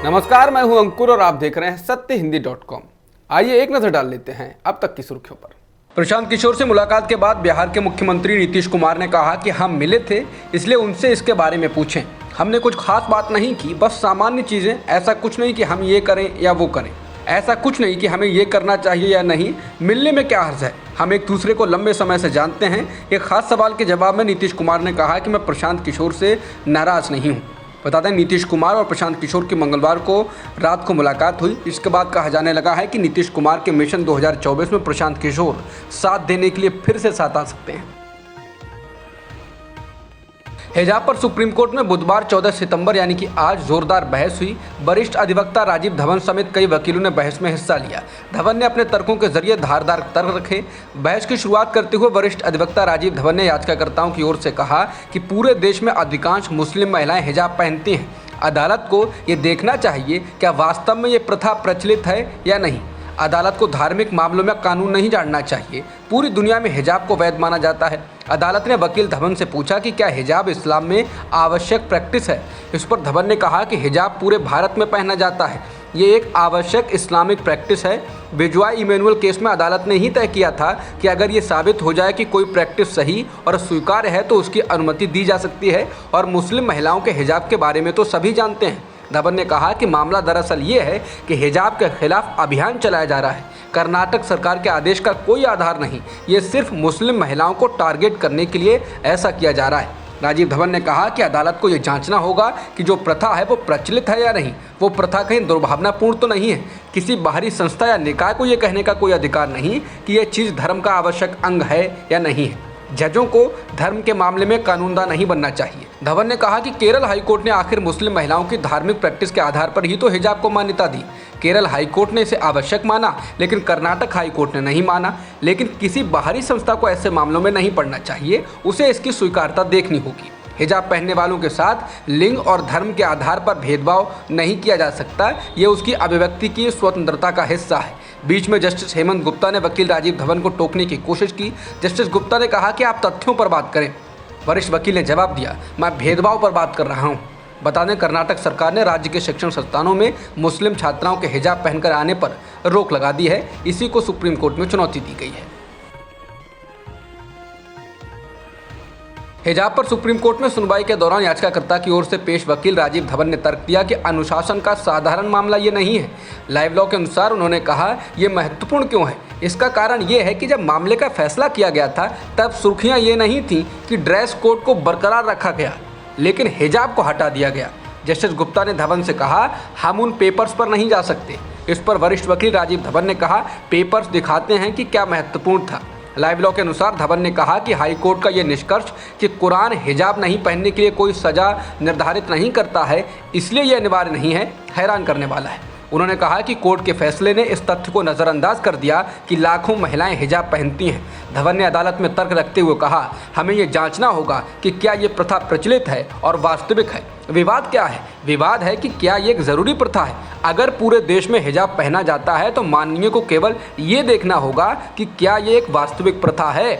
नमस्कार, मैं हूं अंकुर और आप देख रहे हैं सत्यहिंदी.com। आइए एक नजर डाल लेते हैं अब तक की सुर्खियों पर। प्रशांत किशोर से मुलाकात के बाद बिहार के मुख्यमंत्री नीतीश कुमार ने कहा कि हम मिले थे, इसलिए उनसे इसके बारे में पूछें। हमने कुछ खास बात नहीं की, बस सामान्य चीजें। ऐसा कुछ नहीं कि हम ये करें या वो करें, ऐसा कुछ नहीं कि हमें ये करना चाहिए या नहीं। मिलने में क्या हर्ज है, हम एक दूसरे को लंबे समय से जानते हैं। एक खास सवाल के जवाब में नीतीश कुमार ने कहा कि मैं प्रशांत किशोर से नाराज नहीं हूँ। बता दें, नीतीश कुमार और प्रशांत किशोर की मंगलवार को रात को मुलाकात हुई। इसके बाद कहा जाने लगा है कि नीतीश कुमार के मिशन 2024 में प्रशांत किशोर साथ देने के लिए फिर से साथ आ सकते हैं। हिजाब पर सुप्रीम कोर्ट में बुधवार 14 सितंबर यानी कि आज जोरदार बहस हुई। वरिष्ठ अधिवक्ता राजीव धवन समेत कई वकीलों ने बहस में हिस्सा लिया। धवन ने अपने तर्कों के जरिए धारदार तर्क रखे। बहस की शुरुआत करते हुए वरिष्ठ अधिवक्ता राजीव धवन ने याचिकाकर्ताओं की ओर से कहा कि पूरे देश में अधिकांश मुस्लिम महिलाएं हिजाब पहनती हैं। अदालत को ये देखना चाहिए क्या वास्तव में ये प्रथा प्रचलित है या नहीं। अदालत को धार्मिक मामलों में कानून नहीं जानना चाहिए। पूरी दुनिया में हिजाब को वैध माना जाता है। अदालत ने वकील धवन से पूछा कि क्या हिजाब इस्लाम में आवश्यक प्रैक्टिस है। इस पर धवन ने कहा कि हिजाब पूरे भारत में पहना जाता है, ये एक आवश्यक इस्लामिक प्रैक्टिस है। बिजॉय इमैनुअल केस में अदालत ने ही तय किया था कि अगर ये साबित हो जाए कि कोई प्रैक्टिस सही और स्वीकार्य है तो उसकी अनुमति दी जा सकती है। और मुस्लिम महिलाओं के हिजाब के बारे में तो सभी जानते हैं। धवन ने कहा कि मामला दरअसल ये है कि हिजाब के खिलाफ अभियान चलाया जा रहा है। कर्नाटक सरकार के आदेश का कोई आधार नहीं, ये सिर्फ मुस्लिम महिलाओं को टारगेट करने के लिए ऐसा किया जा रहा है। राजीव धवन ने कहा कि अदालत को ये जांचना होगा कि जो प्रथा है वो प्रचलित है या नहीं। वो प्रथा कहीं दुर्भावनापूर्ण तो नहीं है। किसी बाहरी संस्था या निकाय को ये कहने का कोई अधिकार नहीं कि ये चीज़ धर्म का आवश्यक अंग है या नहीं है। जजों को धर्म के मामले में कानूनदा नहीं बनना चाहिए। धवन ने कहा कि केरल हाईकोर्ट ने आखिर मुस्लिम महिलाओं की धार्मिक प्रैक्टिस के आधार पर ही तो हिजाब को मान्यता दी। केरल हाईकोर्ट ने इसे आवश्यक माना, लेकिन कर्नाटक हाईकोर्ट ने नहीं माना। लेकिन किसी बाहरी संस्था को ऐसे मामलों में नहीं पड़ना चाहिए, उसे इसकी स्वीकार्यता देखनी होगी। हिजाब पहनने वालों के साथ लिंग और धर्म के आधार पर भेदभाव नहीं किया जा सकता, ये उसकी अभिव्यक्ति की स्वतंत्रता का हिस्सा है। बीच में जस्टिस हेमंत गुप्ता ने वकील राजीव धवन को टोकने की कोशिश की। जस्टिस गुप्ता ने कहा कि आप तथ्यों पर बात करें। वरिष्ठ वकील ने जवाब दिया, मैं भेदभाव पर बात कर रहा हूं। बता दें, कर्नाटक सरकार ने राज्य के शिक्षण संस्थानों में मुस्लिम छात्राओं के हिजाब पहनकर आने पर रोक लगा दी है। इसी को सुप्रीम कोर्ट में चुनौती दी गई है। हिजाब पर सुप्रीम कोर्ट में सुनवाई के दौरान याचिकाकर्ता की ओर से पेश वकील राजीव धवन ने तर्क दिया कि अनुशासन का साधारण मामला ये नहीं है। लाइव लॉ के अनुसार उन्होंने कहा ये महत्वपूर्ण क्यों है। इसका कारण ये है कि जब मामले का फैसला किया गया था तब सुर्खियां ये नहीं थी कि ड्रेस कोड को बरकरार रखा गया, लेकिन हिजाब को हटा दिया गया। जस्टिस गुप्ता ने धवन से कहा, हम उन पेपर्स पर नहीं जा सकते। इस पर वरिष्ठ वकील राजीव धवन ने कहा, पेपर्स दिखाते हैं कि क्या महत्वपूर्ण था। लाइव लॉ के अनुसार धवन ने कहा कि हाई कोर्ट का यह निष्कर्ष कि कुरान हिजाब नहीं पहनने के लिए कोई सजा निर्धारित नहीं करता है, इसलिए यह अनिवार्य नहीं है, हैरान करने वाला है। उन्होंने कहा कि कोर्ट के फैसले ने इस तथ्य को नज़रअंदाज कर दिया कि लाखों महिलाएं हिजाब पहनती हैं। धवन ने अदालत में तर्क रखते हुए कहा, हमें ये जांचना होगा कि क्या ये प्रथा प्रचलित है और वास्तविक है। विवाद क्या है? विवाद है कि क्या ये एक ज़रूरी प्रथा है। अगर पूरे देश में हिजाब पहना जाता है तो माननीय को केवल ये देखना होगा कि क्या ये एक वास्तविक प्रथा है।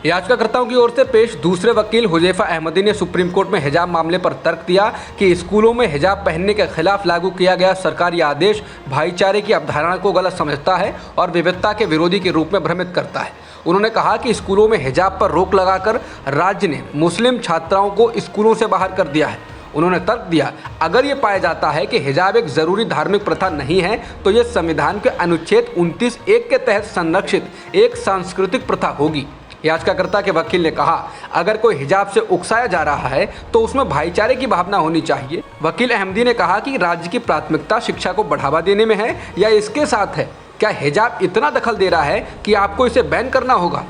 याचिकाकर्ताओं की ओर से पेश दूसरे वकील हुजैफा अहमदी ने सुप्रीम कोर्ट में हिजाब मामले पर तर्क दिया कि स्कूलों में हिजाब पहनने के खिलाफ लागू किया गया सरकारी आदेश भाईचारे की अवधारणा को गलत समझता है और विविधता के विरोधी के रूप में भ्रमित करता है। उन्होंने कहा कि स्कूलों में हिजाब पर रोक लगाकर राज्य ने मुस्लिम छात्राओं को स्कूलों से बाहर कर दिया है। उन्होंने तर्क दिया, अगर ये पाया जाता है कि हिजाब एक ज़रूरी धार्मिक प्रथा नहीं है तो ये संविधान के अनुच्छेद 29(1) के तहत संरक्षित एक सांस्कृतिक प्रथा होगी। याचिकाकर्ता के वकील ने कहा, अगर कोई हिजाब से उकसाया जा रहा है तो उसमें भाईचारे की भावना होनी चाहिए। वकील अहमदी ने कहा कि राज्य की प्राथमिकता शिक्षा को बढ़ावा देने में है या इसके साथ है। क्या हिजाब इतना दखल दे रहा है कि आपको इसे बैन करना होगा?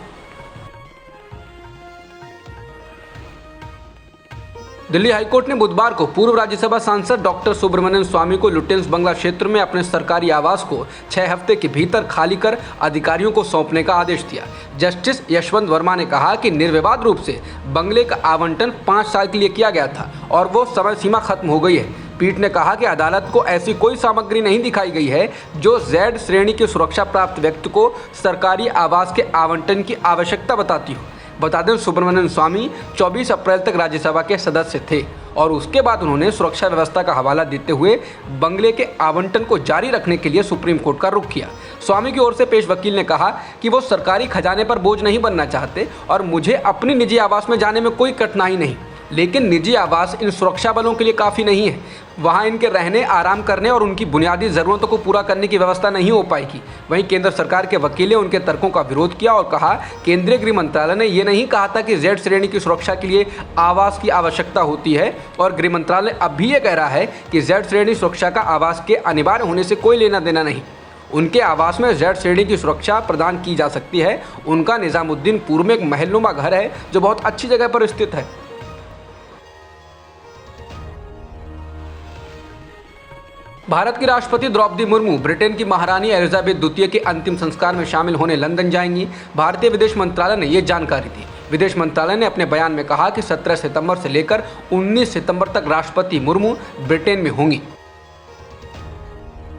दिल्ली हाईकोर्ट ने बुधवार को पूर्व राज्यसभा सांसद डॉक्टर सुब्रमण्यम स्वामी को लुटेंस बंगला क्षेत्र में अपने सरकारी आवास को 6 हफ्ते के भीतर खाली कर अधिकारियों को सौंपने का आदेश दिया। जस्टिस यशवंत वर्मा ने कहा कि निर्विवाद रूप से बंगले का आवंटन 5 साल के लिए किया गया था और वो समय सीमा खत्म हो गई है। पीठ ने कहा कि अदालत को ऐसी कोई सामग्री नहीं दिखाई गई है जो Z श्रेणी की सुरक्षा प्राप्त व्यक्ति को सरकारी आवास के आवंटन की आवश्यकता बताती हो। बता दें सुब्रमण्यम स्वामी 24 अप्रैल तक राज्यसभा के सदस्य थे और उसके बाद उन्होंने सुरक्षा व्यवस्था का हवाला देते हुए बंगले के आवंटन को जारी रखने के लिए सुप्रीम कोर्ट का रुख किया। स्वामी की ओर से पेश वकील ने कहा कि वो सरकारी खजाने पर बोझ नहीं बनना चाहते और मुझे अपनी निजी आवास में जाने में कोई कठिनाई नहीं, लेकिन निजी आवास इन सुरक्षा बलों के लिए काफ़ी नहीं है। वहाँ इनके रहने, आराम करने और उनकी बुनियादी ज़रूरतों को पूरा करने की व्यवस्था नहीं हो पाएगी। वहीं केंद्र सरकार के वकील ने उनके तर्कों का विरोध किया और कहा केंद्रीय गृह मंत्रालय ने ये नहीं कहा था कि जेड श्रेणी की सुरक्षा के लिए आवास की आवश्यकता होती है और गृह मंत्रालय अब भी ये कह रहा है कि जेड श्रेणी सुरक्षा का आवास के अनिवार्य होने से कोई लेना देना नहीं। उनके आवास में जेड श्रेणी की सुरक्षा प्रदान की जा सकती है। उनका निजामुद्दीनपुर में एक महलनुमा घर है जो बहुत अच्छी जगह पर स्थित है। भारत की राष्ट्रपति द्रौपदी मुर्मू ब्रिटेन की महारानी एलिजाबेथ द्वितीय के अंतिम संस्कार में शामिल होने लंदन जाएंगी। भारतीय विदेश मंत्रालय ने ये जानकारी दी। विदेश मंत्रालय ने अपने बयान में कहा कि 17 सितंबर से लेकर 19 सितंबर तक राष्ट्रपति मुर्मू ब्रिटेन में होंगी।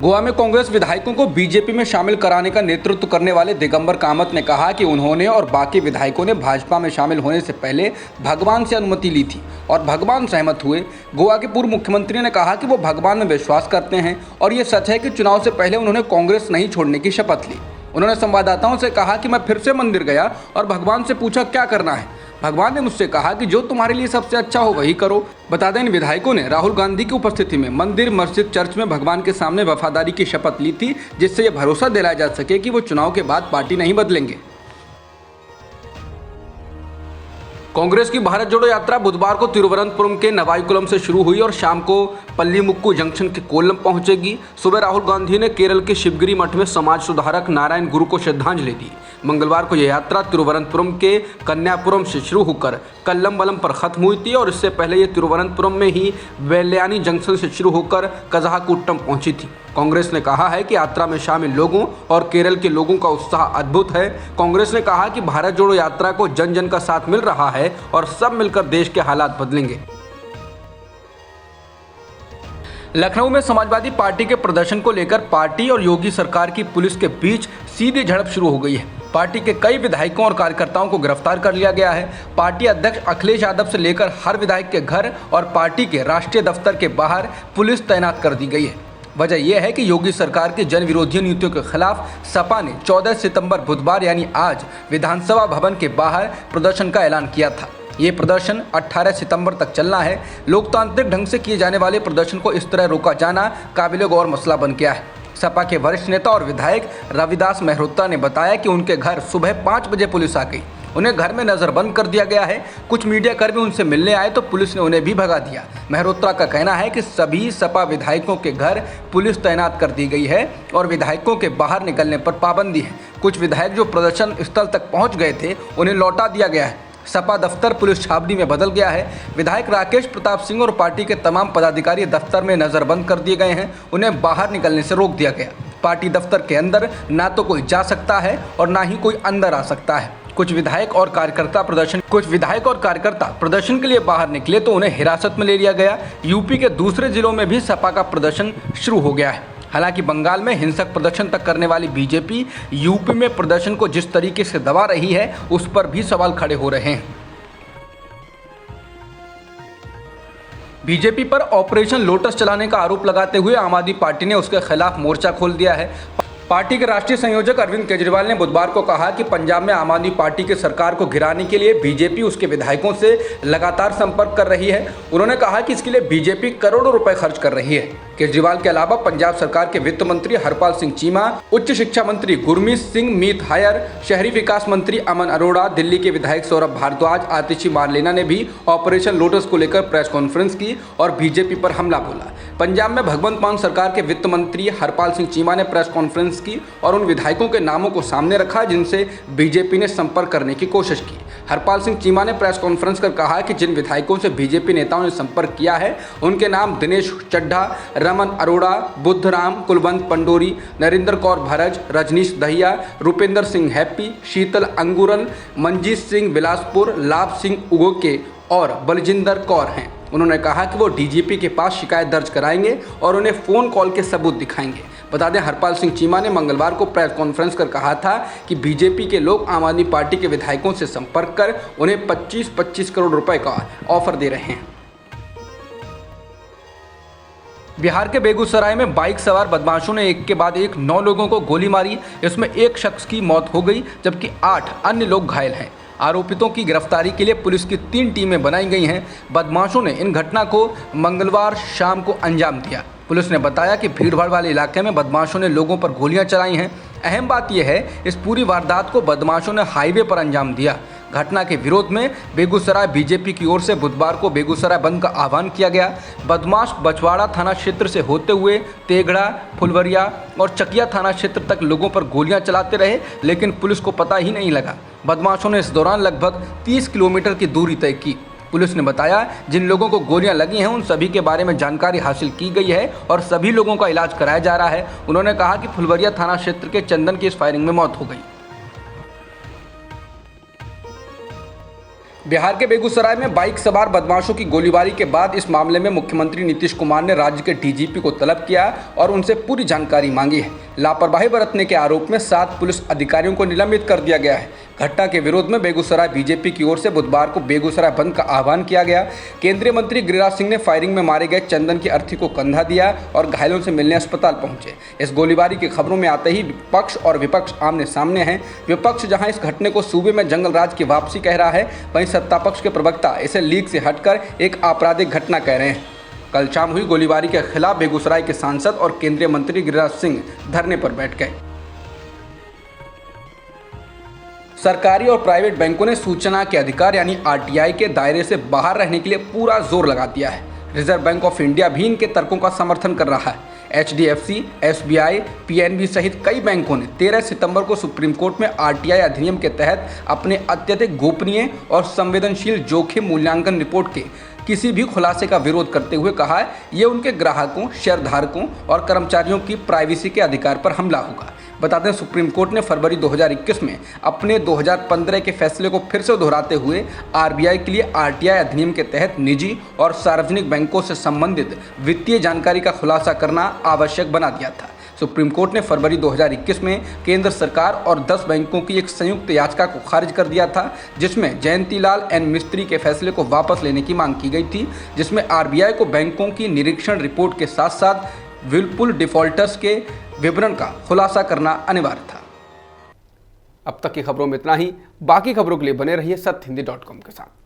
गोवा में कांग्रेस विधायकों को बीजेपी में शामिल कराने का नेतृत्व करने वाले दिगंबर कामत ने कहा कि उन्होंने और बाकी विधायकों ने भाजपा में शामिल होने से पहले भगवान से अनुमति ली थी और भगवान सहमत हुए। गोवा के पूर्व मुख्यमंत्री ने कहा कि वो भगवान में विश्वास करते हैं और ये सच है कि चुनाव से पहले उन्होंने कांग्रेस नहीं छोड़ने की शपथ ली। उन्होंने संवाददाताओं से कहा कि मैं फिर से मंदिर गया और भगवान से पूछा क्या करना है। भगवान ने मुझसे कहा कि जो तुम्हारे लिए सबसे अच्छा हो वही करो। बता दें इन विधायकों ने राहुल गांधी की उपस्थिति में मंदिर, मस्जिद, चर्च में भगवान के सामने वफादारी की शपथ ली थी, जिससे यह भरोसा दिलाया जा सके कि वो चुनाव के बाद पार्टी नहीं बदलेंगे। कांग्रेस की भारत जोड़ो यात्रा बुधवार को तिरुवनंतपुरम के नवाईकुलम से शुरू हुई और शाम को पल्लीमुक्कू जंक्शन के कोल्लम पहुंचेगी। सुबह राहुल गांधी ने केरल के शिवगिरी मठ में समाज सुधारक नारायण गुरु को श्रद्धांजलि दी। मंगलवार को यह यात्रा तिरुवनंतपुरम के कन्यापुरम से शुरू होकर कल्लमबलम पर खत्म हुई थी और इससे पहले ये तिरुवनंतपुरम में ही वेल्ल्यानी जंक्शन से शुरू होकर कजाहकुट्टम पहुंची थी। कांग्रेस ने कहा है कि यात्रा में शामिल लोगों और केरल के लोगों का उत्साह अद्भुत है। कांग्रेस ने कहा कि भारत जोड़ो यात्रा को जन जन का साथ मिल रहा है और सब मिलकर देश के हालात बदलेंगे। लखनऊ में समाजवादी पार्टी के प्रदर्शन को लेकर पार्टी और योगी सरकार की पुलिस के बीच सीधी झड़प शुरू हो गई है। पार्टी के कई विधायकों और कार्यकर्ताओं को गिरफ्तार कर लिया गया है। पार्टी अध्यक्ष अखिलेश यादव से लेकर हर विधायक के घर और पार्टी के राष्ट्रीय दफ्तर के बाहर पुलिस तैनात कर दी गई है। वजह यह है कि योगी सरकार की जन विरोधी नीतियों के खिलाफ सपा ने 14 सितंबर बुधवार यानी आज विधानसभा भवन के बाहर प्रदर्शन का ऐलान किया था। ये प्रदर्शन 18 सितंबर तक चलना है। लोकतांत्रिक ढंग से किए जाने वाले प्रदर्शन को इस तरह रोका जाना काबिल गौर मसला बन गया है। सपा के वरिष्ठ नेता और विधायक रविदास मेहरोत्रा ने बताया कि उनके घर सुबह 5 बजे पुलिस आ गई। उन्हें घर में नज़रबंद कर दिया गया है। कुछ मीडिया कर्मी उनसे मिलने आए तो पुलिस ने उन्हें भी भगा दिया। मेहरोत्रा का कहना है कि सभी सपा विधायकों के घर पुलिस तैनात कर दी गई है और विधायकों के बाहर निकलने पर पाबंदी है। कुछ विधायक जो प्रदर्शन स्थल तक पहुंच गए थे उन्हें लौटा दिया गया है। सपा दफ्तर पुलिस छावनी में बदल गया है। विधायक राकेश प्रताप सिंह और पार्टी के तमाम पदाधिकारी दफ्तर में नज़रबंद कर दिए गए हैं। उन्हें बाहर निकलने से रोक दिया गया। पार्टी दफ्तर के अंदर ना तो कोई जा सकता है और ना ही कोई अंदर आ सकता है। कुछ विधायक और कार्यकर्ता प्रदर्शन के लिए बाहर निकले तो उन्हें हिरासत में ले लिया गया। यूपी के दूसरे जिलों में भी सपा का प्रदर्शन शुरू हो गया है। हालांकि बंगाल में हिंसक प्रदर्शन तक करने वाली बीजेपी यूपी में प्रदर्शन को जिस तरीके से दबा रही है उस पर भी सवाल खड़े हो रहे हैं। बीजेपी पर ऑपरेशन लोटस चलाने का आरोप लगाते हुए आम आदमी पार्टी ने उसके खिलाफ मोर्चा खोल दिया है। पार्टी के राष्ट्रीय संयोजक अरविंद केजरीवाल ने बुधवार को कहा कि पंजाब में आम आदमी पार्टी की सरकार को गिराने के लिए बीजेपी उसके विधायकों से लगातार संपर्क कर रही है। उन्होंने कहा कि इसके लिए बीजेपी करोड़ों रुपए खर्च कर रही है। केजरीवाल के अलावा पंजाब सरकार के वित्त मंत्री हरपाल सिंह चीमा, उच्च शिक्षा मंत्री गुरमीत सिंह मीत हायर, शहरी विकास मंत्री अमन अरोड़ा, दिल्ली के विधायक सौरभ भारद्वाज, आतिशी मारलेना ने भी ऑपरेशन लोटस को लेकर प्रेस कॉन्फ्रेंस की और बीजेपी पर हमला बोला। पंजाब में भगवंत मान सरकार के वित्त मंत्री हरपाल सिंह चीमा ने प्रेस कॉन्फ्रेंस की और उन विधायकों के नामों को सामने रखा जिनसे बीजेपी ने संपर्क करने की कोशिश की। हरपाल सिंह चीमा ने प्रेस कॉन्फ्रेंस कर कहा कि जिन विधायकों से बीजेपी नेताओं ने संपर्क किया है उनके नाम दिनेश चड्ढा, रमन अरोड़ा, बुद्धराम, कुलवंत पंडोरी, नरेंद्र कौर भरज, रजनीश दहिया, रुपेंद्र सिंह हैप्पी, शीतल अंगूरन, मंजीत सिंह बिलासपुर, लाभ सिंह उगोके और बलजिंदर कौर हैं। उन्होंने कहा कि वो डीजीपी के पास शिकायत दर्ज कराएंगे और उन्हें फ़ोन कॉल के सबूत दिखाएंगे। बता दें, हरपाल सिंह चीमा ने मंगलवार को प्रेस कॉन्फ्रेंस कर कहा था कि बीजेपी के लोग आम आदमी पार्टी के विधायकों से संपर्क कर उन्हें 25-25 करोड़ रुपए का ऑफर दे रहे हैं। बिहार के बेगूसराय में बाइक सवार बदमाशों ने एक के बाद एक 9 लोगों को गोली मारी। इसमें एक शख्स की मौत हो गई जबकि 8 अन्य लोग घायल हैं। आरोपितों की गिरफ्तारी के लिए पुलिस की 3 टीमें बनाई गई हैं। बदमाशों ने इन घटना को मंगलवार शाम को अंजाम दिया। पुलिस ने बताया कि भीड़भाड़ वाले इलाके में बदमाशों ने लोगों पर गोलियां चलाई हैं। अहम बात यह है, इस पूरी वारदात को बदमाशों ने हाईवे पर अंजाम दिया। घटना के विरोध में बेगूसराय बीजेपी की ओर से बुधवार को बेगूसराय बंद का आह्वान किया गया। बदमाश बछवाड़ा थाना क्षेत्र से होते हुए तेघड़ा, फुलवरिया और चकिया थाना क्षेत्र तक लोगों पर गोलियां चलाते रहे, लेकिन पुलिस को पता ही नहीं लगा। बदमाशों ने इस दौरान लगभग 30 किलोमीटर की दूरी तय की। पुलिस ने बताया, जिन लोगों को गोलियां लगी हैं उन सभी के बारे में जानकारी हासिल की गई है और सभी लोगों का इलाज कराया जा रहा है। उन्होंने कहा कि फुलवरिया थाना क्षेत्र के चंदन की इस फायरिंग में मौत हो गई। बिहार के बेगूसराय में बाइक सवार बदमाशों की गोलीबारी के बाद इस मामले में मुख्यमंत्री नीतीश कुमार ने राज्य के डीजीपी को तलब किया और उनसे पूरी जानकारी मांगी है। लापरवाही बरतने के आरोप में 7 पुलिस अधिकारियों को निलंबित कर दिया गया है। घटना के विरोध में बेगूसराय बीजेपी की ओर से बुधवार को बेगूसराय बंद का आह्वान किया गया। केंद्रीय मंत्री गिरिराज सिंह ने फायरिंग में मारे गए चंदन की अर्थी को कंधा दिया और घायलों से मिलने अस्पताल पहुंचे। इस गोलीबारी की खबरों में आते ही पक्ष और विपक्ष आमने सामने हैं। विपक्ष जहां इस घटने को सूबे में जंगल राज की वापसी कह रहा है, वहीं सत्ता पक्ष के प्रवक्ता इसे लीग से हटकर एक आपराधिक घटना कह रहे हैं। कल शाम हुई गोलीबारी के खिलाफ बेगूसराय के सांसद और केंद्रीय मंत्री गिरिराज सिंह धरने पर बैठ गए। सरकारी और प्राइवेट बैंकों ने सूचना के अधिकार यानी आरटीआई के दायरे से बाहर रहने के लिए पूरा जोर लगा दिया है। रिजर्व बैंक ऑफ इंडिया भी इनके तर्कों का समर्थन कर रहा है। HDFC, SBI, PNB सहित कई बैंकों ने 13 सितंबर को सुप्रीम कोर्ट में आरटीआई अधिनियम के तहत अपने अत्यधिक गोपनीय और संवेदनशील जोखिम मूल्यांकन रिपोर्ट के किसी भी खुलासे का विरोध करते हुए कहा है, ये उनके ग्राहकों, शेयरधारकों और कर्मचारियों की प्राइवेसी के अधिकार पर हमला होगा। बता दें, सुप्रीम कोर्ट ने फरवरी 2021 में अपने 2015 के फैसले को फिर से दोहराते हुए RBI के लिए आरटीआई अधिनियम के तहत निजी और सार्वजनिक बैंकों से संबंधित वित्तीय जानकारी का खुलासा करना आवश्यक बना दिया था। सुप्रीम कोर्ट ने फरवरी 2021 में केंद्र सरकार और 10 बैंकों की एक संयुक्त याचिका को खारिज कर दिया था, जिसमें जयंतीलाल एन मिस्त्री के फैसले को वापस लेने की मांग की गई थी, जिसमें RBI को बैंकों की निरीक्षण रिपोर्ट के साथ साथ विलफुल डिफॉल्टर्स के विवरण का खुलासा करना अनिवार्य था। अब तक की खबरों में इतना ही। बाकी खबरों के लिए बने रहिए सत्यहिंदी.com के साथ।